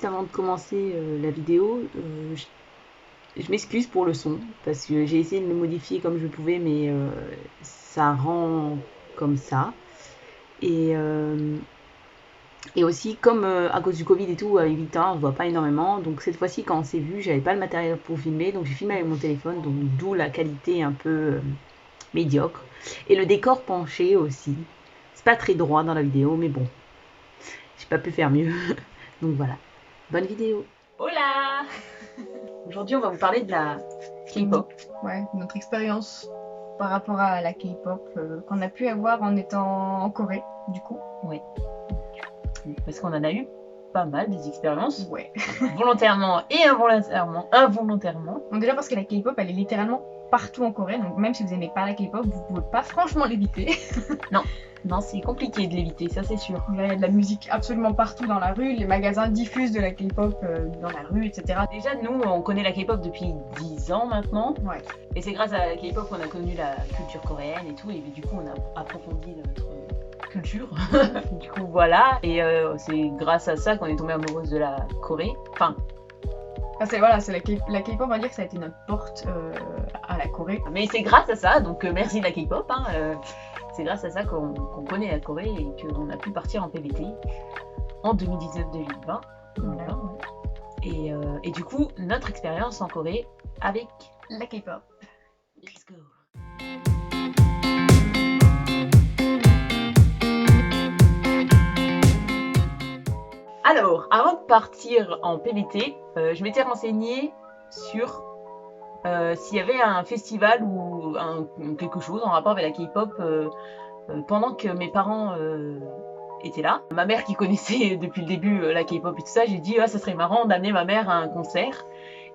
avant de commencer la vidéo, je m'excuse pour le son, parce que j'ai essayé de le modifier comme je pouvais, mais ça rend comme ça. Et aussi, comme à cause du Covid et tout, avec Victor, on se voit pas énormément. Donc cette fois-ci, quand on s'est vu, j'avais pas le matériel pour filmer, donc j'ai filmé avec mon téléphone, donc d'où la qualité un peu médiocre. Et le décor penché aussi. C'est pas très droit dans la vidéo, mais bon, j'ai pas pu faire mieux. Donc voilà, bonne vidéo. Hola. Aujourd'hui, on va vous parler de la K-pop. Ouais, notre expérience par rapport à la K-pop qu'on a pu avoir en étant en Corée, du coup. Ouais. Parce qu'on en a eu pas mal des expériences. Ouais. Volontairement et involontairement. Donc déjà parce que la K-pop, elle est littéralement partout en Corée, donc même si vous aimez pas la K-pop, vous pouvez pas franchement l'éviter. Non, c'est compliqué de l'éviter, ça c'est sûr. Il y a de la musique absolument partout dans la rue, les magasins diffusent de la K-pop dans la rue, etc. Déjà, nous, on connaît la K-pop depuis 10 ans maintenant. Ouais. Et c'est grâce à la K-pop qu'on a connu la culture coréenne et tout, et du coup, on a approfondi notre culture. Du coup, voilà. Et c'est grâce à ça qu'on est tombé amoureuse de la Corée. Enfin, c'est la K-pop, on va dire que ça a été notre porte à la Corée. mais c'est grâce à ça, donc merci la K-pop. C'est grâce à ça qu'on connaît la Corée et qu'on a pu partir en PVT en 2019-2020. Voilà. Et du coup, notre expérience en Corée avec La K-pop. Let's go. Alors, avant de partir en PVT, je m'étais renseignée sur s'il y avait un festival ou quelque chose en rapport avec la K-pop pendant que mes parents étaient là. Ma mère qui connaissait depuis le début la K-pop et tout ça, j'ai dit ça serait marrant d'amener ma mère à un concert.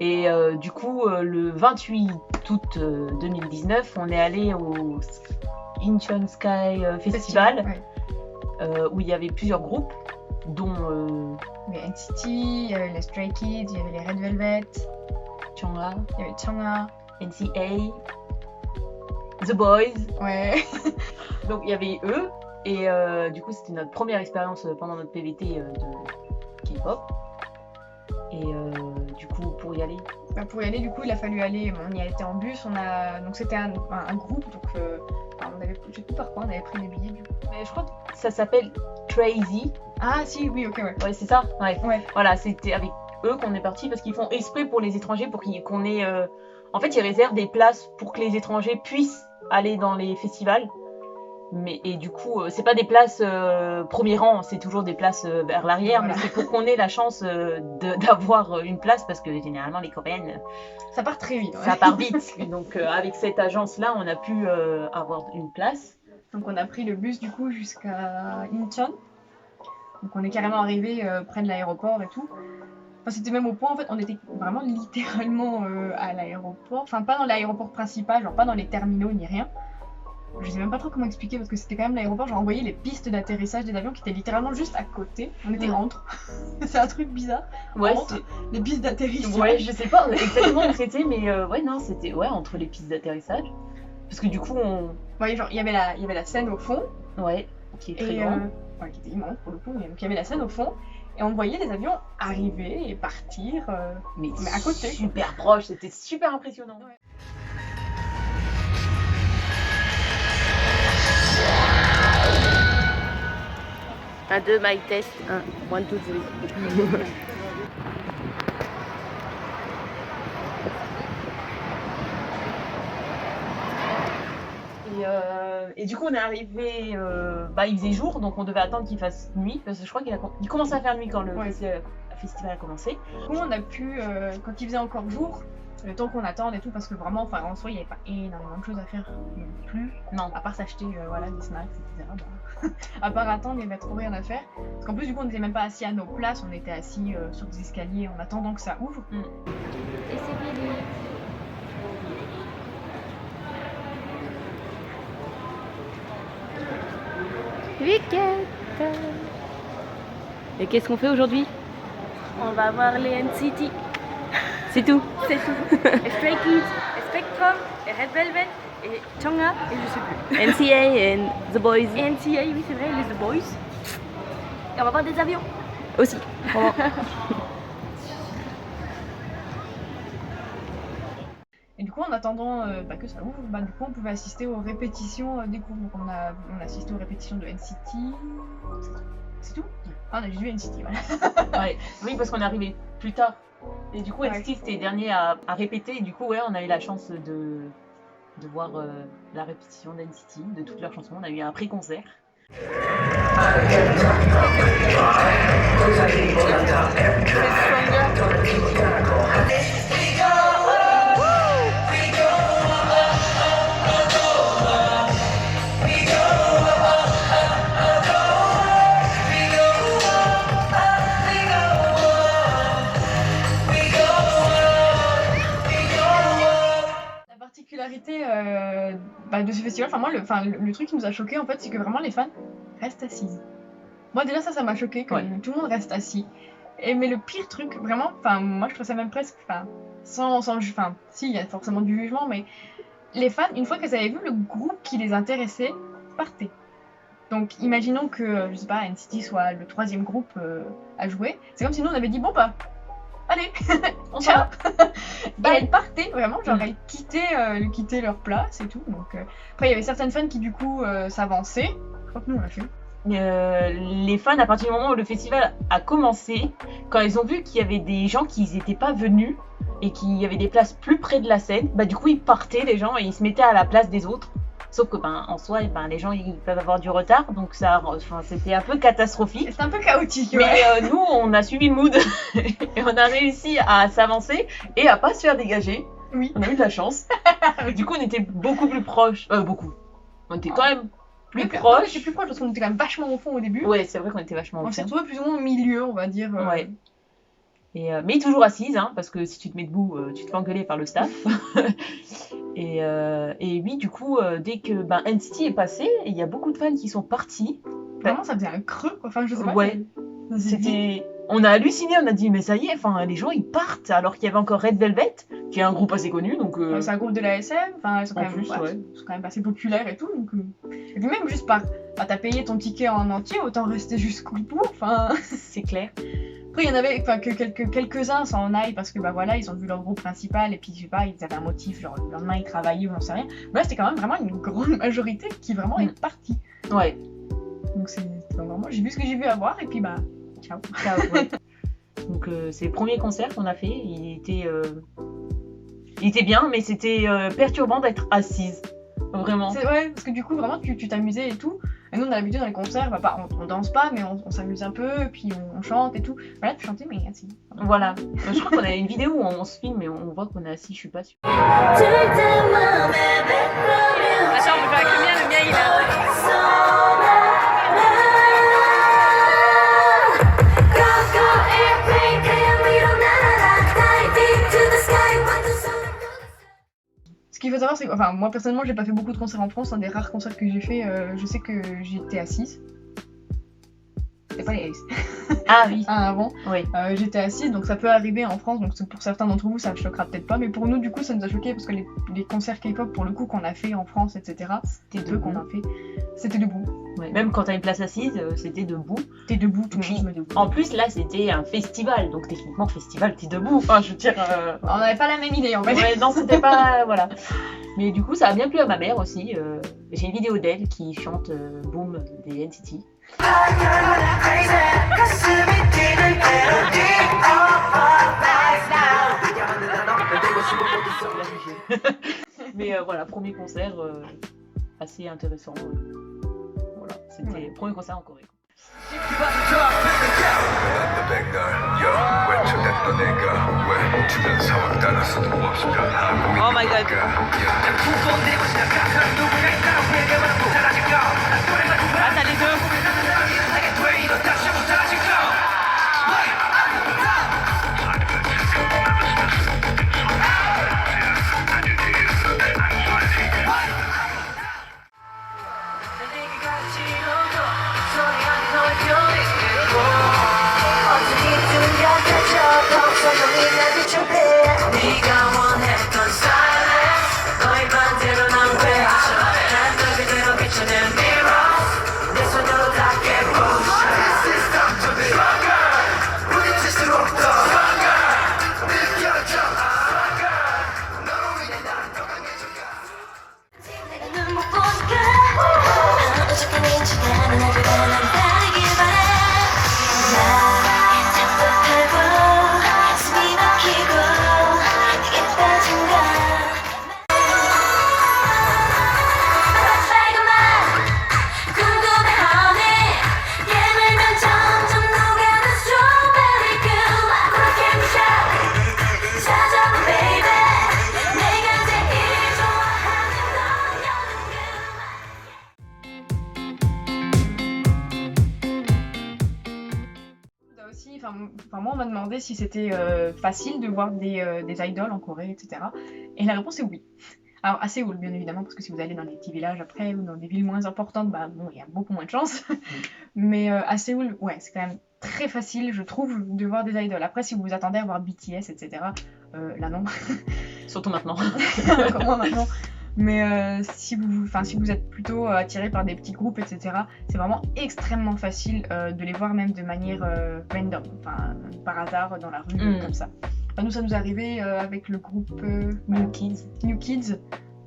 Et du coup, le 28 août 2019, on est allé au Incheon Sky Festival, ouais. où il y avait plusieurs groupes, dont Il y avait NCT, il y avait les Stray Kids, il y avait les Red Velvet, Changha, il y avait Changha, NCA, The Boys. ouais. Donc il y avait eux, et du coup c'était notre première expérience pendant notre PVT de K-pop. Et du coup pour y aller, Du coup il a fallu aller, on y a été en bus, donc c'était un groupe, donc on avait, je sais plus par quoi on avait pris les billets du coup. mais je crois que ça s'appelle Crazy. Ah si, oui, ok, ouais. Ouais, c'est ça, ouais. Ouais. Voilà, c'était avec eux qu'on est parti parce qu'ils font exprès pour les étrangers pour qu'on ait en fait ils réservent des places pour que les étrangers puissent aller dans les festivals. Et du coup, c'est pas des places premier rang, c'est toujours des places vers l'arrière, voilà. Mais c'est pour qu'on ait la chance d'avoir une place parce que généralement les Coréennes, ça part très vite. Ouais. Ça part vite. Donc avec cette agence-là, on a pu avoir une place. Donc on a pris le bus du coup jusqu'à Incheon. Donc on est carrément arrivé près de l'aéroport et tout. Enfin, c'était même au point, en fait, on était vraiment littéralement à l'aéroport. Enfin, pas dans l'aéroport principal, genre pas dans les terminaux ni rien. Je sais même pas trop comment expliquer parce que c'était quand même l'aéroport. Genre, on voyait les pistes d'atterrissage des avions qui étaient littéralement juste à côté. On était entre. C'est un truc bizarre. Ouais, entre les pistes d'atterrissage. Ouais, je sais pas exactement où c'était, mais ouais, non, c'était entre les pistes d'atterrissage. Parce que du coup, ouais, genre, il y avait la scène au fond. Ouais, qui est très grande. Ouais, qui était immense pour le coup. Donc, il y avait la scène au fond. Et on voyait les avions arriver et partir. Mais à côté. Super proche, c'était super impressionnant. Ouais. Un, deux, mic test. 1, 2, 3. Et du coup, on est arrivé. Il faisait jour, donc on devait attendre qu'il fasse nuit. Parce que je crois qu'il commençait à faire nuit quand le festival a commencé. Du coup, on a pu, quand il faisait encore jour, le temps qu'on attende et tout, parce que vraiment, enfin, en soi, il n'y avait pas énormément de choses à faire non plus. Non. À part s'acheter des snacks, etc. Bah, à part attendre, il n'y avait trop rien à faire. Parce qu'en plus, du coup, on n'était même pas assis à nos places, on était assis sur des escaliers en attendant que ça ouvre. Et c'est fini. Week-end. Et qu'est-ce qu'on fait aujourd'hui? On va voir les NCT. C'est tout. C'est tout. Et Stray Kids, et Spectrum, et Red Velvet, et Changha, et je sais plus. NCA et The Boys. Et NCA, oui c'est vrai, les The Boys. Et on va voir des avions. Aussi. coup, en attendant que ça ouvre, du coup, on pouvait assister aux répétitions des groupes. Donc, on a assisté aux répétitions de NCT. C'est tout. Ah, on a juste vu NCT, voilà. Ouais. Oui, parce qu'on est arrivé plus tard. Et du coup, Ouais. NCT c'était les derniers à répéter. Et du coup, ouais, on a eu la chance de voir la répétition d'NCT, de toutes leurs chansons. On a eu un pré-concert. La particularité de ce festival, moi, le truc qui nous a choqué en fait, c'est que vraiment les fans restent assises. Moi déjà ça m'a choqué que tout le monde reste assis. Mais le pire truc, vraiment, moi je trouve ça même presque, sans si, il y a forcément du jugement, mais les fans, une fois qu'elles avaient vu le groupe qui les intéressait, partaient. Donc imaginons que, je sais pas, NCT soit le 3e groupe à jouer, c'est comme si nous on avait dit, bon allez, on s'en va. Et elles partaient vraiment, genre elles quittaient leur place et tout. Donc, après il y avait certaines fans qui du coup s'avançaient, je crois que nous on l'a fait. Les fans, à partir du moment où le festival a commencé, quand ils ont vu qu'il y avait des gens qui n'étaient pas venus et qu'il y avait des places plus près de la scène, du coup ils partaient les gens et ils se mettaient à la place des autres. Sauf que en soi, les gens ils peuvent avoir du retard, donc c'était un peu catastrophique. C'était un peu chaotique. Mais nous, on a suivi le mood et on a réussi à s'avancer et à pas se faire dégager. Oui. On a eu de la chance. Du coup, on était beaucoup plus proches. On était quand même plus proches. J'étais plus proche parce qu'on était quand même vachement au fond au début. Ouais, c'est vrai qu'on était vachement au fond. On s'est retrouvés plus ou moins au milieu, on va dire. Ouais. Mais toujours assise, parce que si tu te mets debout, tu te fais engueuler par le staff. et oui, du coup, dès que NCT est passé, il y a beaucoup de fans qui sont partis. Vraiment, ça faisait un creux, quoi. Enfin, je sais pas. Ouais. On a halluciné, on a dit mais ça y est, les gens ils partent alors qu'il y avait encore Red Velvet, qui est un groupe assez connu, donc. C'est un groupe de la SM, ils sont quand même assez populaires et tout, donc. Et puis même juste t'as payé ton ticket en entier, autant rester jusqu'au bout, C'est clair. Après il y en avait que quelques-uns s'en aillent parce que ils ont vu leur groupe principal et puis je sais pas, ils avaient un motif, genre le lendemain ils travaillaient ou j'en sais rien. Mais là c'était quand même vraiment une grande majorité qui vraiment est partie. Ouais. Donc vraiment, j'ai vu ce que j'ai vu à voir et puis ciao. Ouais. Donc c'est le premier concert qu'on a fait, il était bien, mais c'était perturbant d'être assise. Vraiment. Ouais, parce que du coup, vraiment, tu t'amusais et tout. Et nous, on a l'habitude dans les concerts, on danse pas, mais on s'amuse un peu, et puis on chante et tout. Voilà, tu chantais, mais assis. Voilà. Je crois qu'on a une vidéo où on se filme et on voit qu'on est assis, je suis pas sûre. Attends, on peut faire avec le mien il a... Ce qu'il faut savoir, c'est que, moi personnellement, j'ai pas fait beaucoup de concerts en France. Un des rares concerts que j'ai fait, je sais que j'étais assise. C'était pas les Ace. Ah oui. Avant. Oui. J'étais assise, donc ça peut arriver en France. Donc pour certains d'entre vous, ça ne choquera peut-être pas. Mais pour nous, du coup, ça nous a choqué parce que les concerts K-pop, pour le coup, qu'on a fait en France, etc., c'était peu qu'on a fait. C'était debout. Ouais. Même quand t'as une place assise, c'était debout. T'es debout, tout le monde se met debout. En plus, là, c'était un festival. Donc techniquement, festival, t'es debout. Enfin, je veux dire. On n'avait pas la même idée, en fait. Ouais, non, c'était pas. Voilà. Mais du coup, ça a bien plu à ma mère aussi. J'ai une vidéo d'elle qui chante Boom des NCT. Mais voilà, premier concert assez intéressant. Voilà, c'était le premier concert en Corée. Oh my god. Ah, t'as les deux. 네가 원했던 silence 너의 반대로 난 외쳐 난 널 그대로 moi on m'a demandé si c'était facile de voir des idoles en Corée, etc. Et la réponse est oui. Alors à Séoul bien évidemment, parce que si vous allez dans des petits villages après ou dans des villes moins importantes, bah bon, il y a beaucoup moins de chance. Mais à Séoul, ouais, c'est quand même très facile, je trouve, de voir des idoles. Après, si vous vous attendez à voir BTS, etc., là non. Surtout maintenant. Comment maintenant? Mais si vous êtes plutôt attiré par des petits groupes, etc., c'est vraiment extrêmement facile de les voir même de manière random, enfin par hasard dans la rue, comme ça. Enfin, nous, ça nous est arrivé avec le groupe New Kids.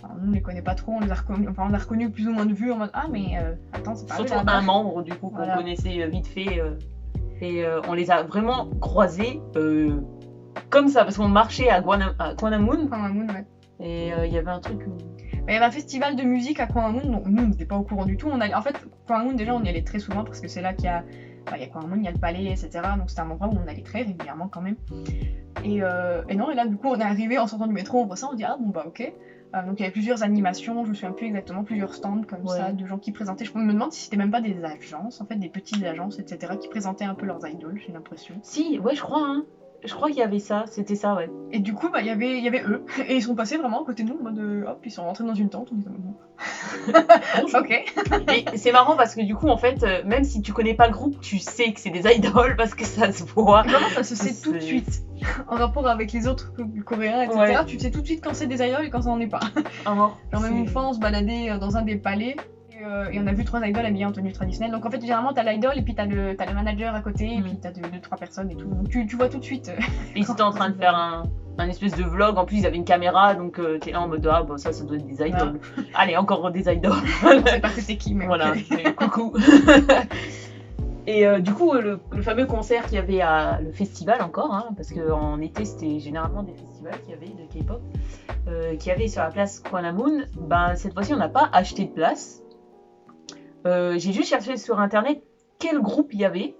Alors, nous, on les connaît pas trop, on les a reconnus, on a reconnu plus ou moins de vue en mode ah mais attends, c'est pas Surtout eux, un membre du coup qu'on connaissait vite fait et on les a vraiment croisés comme ça parce qu'on marchait à Gwanghwamun. Ouais. Et il y avait un truc. Il y avait un festival de musique à Gwanghwamun, donc nous on n'était pas au courant du tout. En fait, Gwanghwamun déjà on y allait très souvent parce que c'est là qu'il y a Gwanghwamun, il y a le palais, etc. Donc c'était un endroit où on allait très régulièrement quand même. Et là du coup on est arrivé en sortant du métro, on voit ça, on dit ah bon bah ok. Donc il y avait plusieurs animations, je me souviens plus exactement, plusieurs stands comme ça, de gens qui présentaient. Je me demande si c'était même pas des agences, en fait des petites agences, etc. qui présentaient un peu leurs idoles, j'ai l'impression. Si, ouais je crois hein. Je crois qu'il y avait ça, c'était ça, ouais. Et du coup, il y avait eux, et ils sont passés vraiment à côté de nous, en mode hop, ils sont rentrés dans une tente, on était bon. Ok. Et c'est marrant parce que du coup, en fait, même si tu connais pas le groupe, tu sais que c'est des idoles parce que ça se voit. Vraiment, ça se sait tout de suite. En rapport avec les autres coréens, etc., tu sais tout de suite quand c'est des idoles et quand ça en est pas. Genre même une fois, on se baladait dans un des palais. Et on a vu 3 idoles habillées en tenue traditionnelle. Donc en fait, généralement, t'as l'idole et puis t'as le manager à côté, et puis t'as 2-3 personnes et tout. Donc tu vois tout de suite. Et ils étaient en train de faire un espèce de vlog. En plus, ils avaient une caméra, donc t'es là en mode ah, bon, ça doit être des idoles. Voilà. Allez, encore des idoles. Je sais pas c'était qui, mais voilà, okay. Coucou. Et du coup, le fameux concert qu'il y avait à le festival encore, hein, parce qu'en été, c'était généralement des festivals qu'il y avait de K-pop, qu'il y avait sur la place Gwanghwamun. Ben, cette fois-ci, on n'a pas acheté de place. J'ai juste cherché sur internet quel groupe il y avait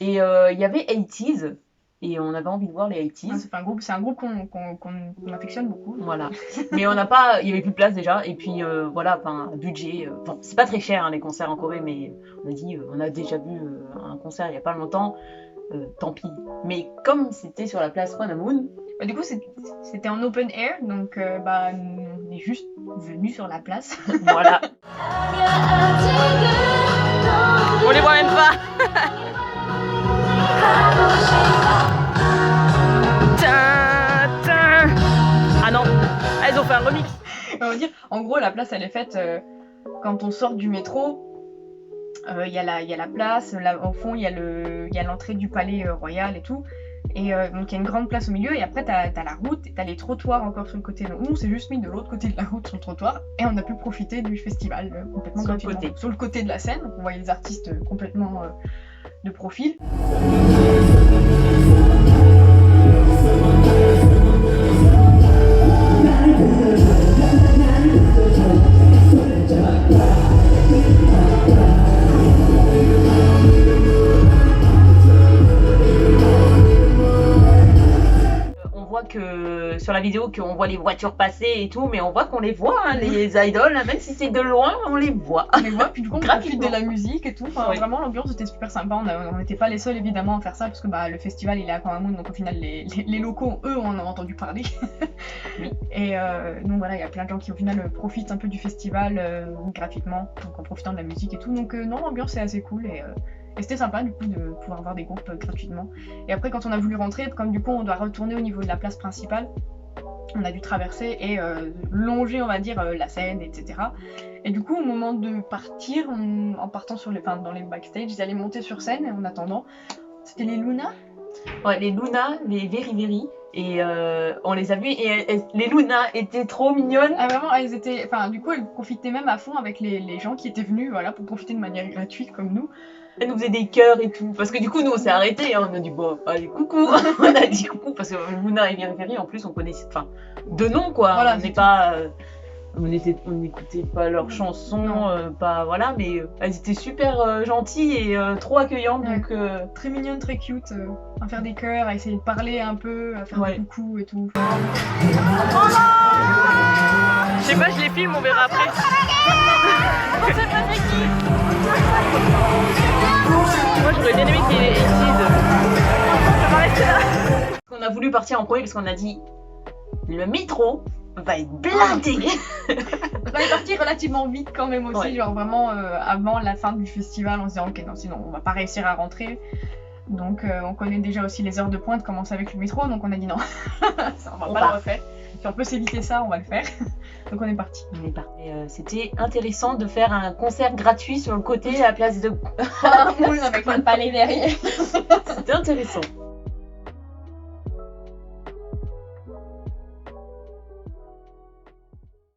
et il y avait 80s et on avait envie de voir les 80s. C'est un groupe qu'on affectionne beaucoup. Voilà, mais on n'a pas, il y avait plus de place déjà et puis voilà, enfin budget. Bon, c'est pas très cher hein, les concerts en Corée, mais on a dit, on a déjà vu un concert il y a pas longtemps, tant pis. Mais comme c'était sur la place Gwanghwamun. Du coup, c'était en open air, donc on est juste venus sur la place. Voilà. On les voit même pas. Ah non, elles ont fait un remix. On va dire, en gros, la place, elle est faite quand on sort du métro. Il y a la place, là, au fond, il y a l'entrée du palais royal et tout. Et donc il y a une grande place au milieu et après t'as la route et t'as les trottoirs encore sur le côté. Donc nous on s'est juste mis de l'autre côté de la route sur le trottoir et on a pu profiter du festival complètement gratuitement. Sur le côté de la scène, donc on voyait les artistes complètement de profil. Que sur la vidéo qu'on voit les voitures passer et tout, mais on voit qu'on les voit hein, les idoles, même si c'est de loin on les voit. On les voit, puis du coup on profite de la musique et tout, enfin, vraiment l'ambiance était super sympa, on n'était pas les seuls évidemment à faire ça parce que le festival il est à Gwanghwamun, donc au final les locaux eux on en a entendu parler. Oui. Et donc voilà, il y a plein de gens qui au final profitent un peu du festival gratuitement, donc en profitant de la musique et tout, donc non, l'ambiance est assez cool et c'était sympa du coup de pouvoir voir des groupes gratuitement. Et après quand on a voulu rentrer, comme du coup on doit retourner au niveau de la place principale, on a dû traverser et longer on va dire la scène, etc. Et du coup au moment de partir, en partant dans les backstage, ils allaient monter sur scène et en attendant, c'était les Luna. Ouais, les Luna, les Very Very. Et on les a vus et les Luna étaient trop mignonnes. Ah vraiment, elles étaient, du coup elles profitaient même à fond avec les gens qui étaient venus, voilà, pour profiter de manière gratuite comme nous. Elle nous faisait des cœurs et tout, parce que du coup nous on s'est arrêtés, hein. On a dit bon, allez coucou, on a dit coucou parce que Luna et Very Very en plus on connaissait, de nom quoi, voilà, on n'est pas, on n'écoutait pas leurs chansons, pas voilà, mais elles étaient super gentilles et trop accueillantes, donc très mignonnes, très cute, à faire des cœurs, à essayer de parler un peu, à faire des coucous et tout. Je sais pas, je les filme, on verra après. On sait pas c'est qui. Moi j'aurais bien aimé qu'il y ait les 80s. voulu partir en premier parce qu'on a dit le métro va être blindé. On est parti relativement vite quand même aussi, Ouais. genre vraiment avant la fin du festival, en se disant ok non sinon on va pas réussir à rentrer. Donc on connaît déjà aussi les heures de pointe commencent avec le métro, donc on a dit non, ça, on va On pas part. le refaire. Si on peut s'éviter ça, on va le faire. Donc on est parti. On est parti. C'était intéressant de faire un concert gratuit sur le côté à la place de. Oui, avec un palais derrière. C'était intéressant.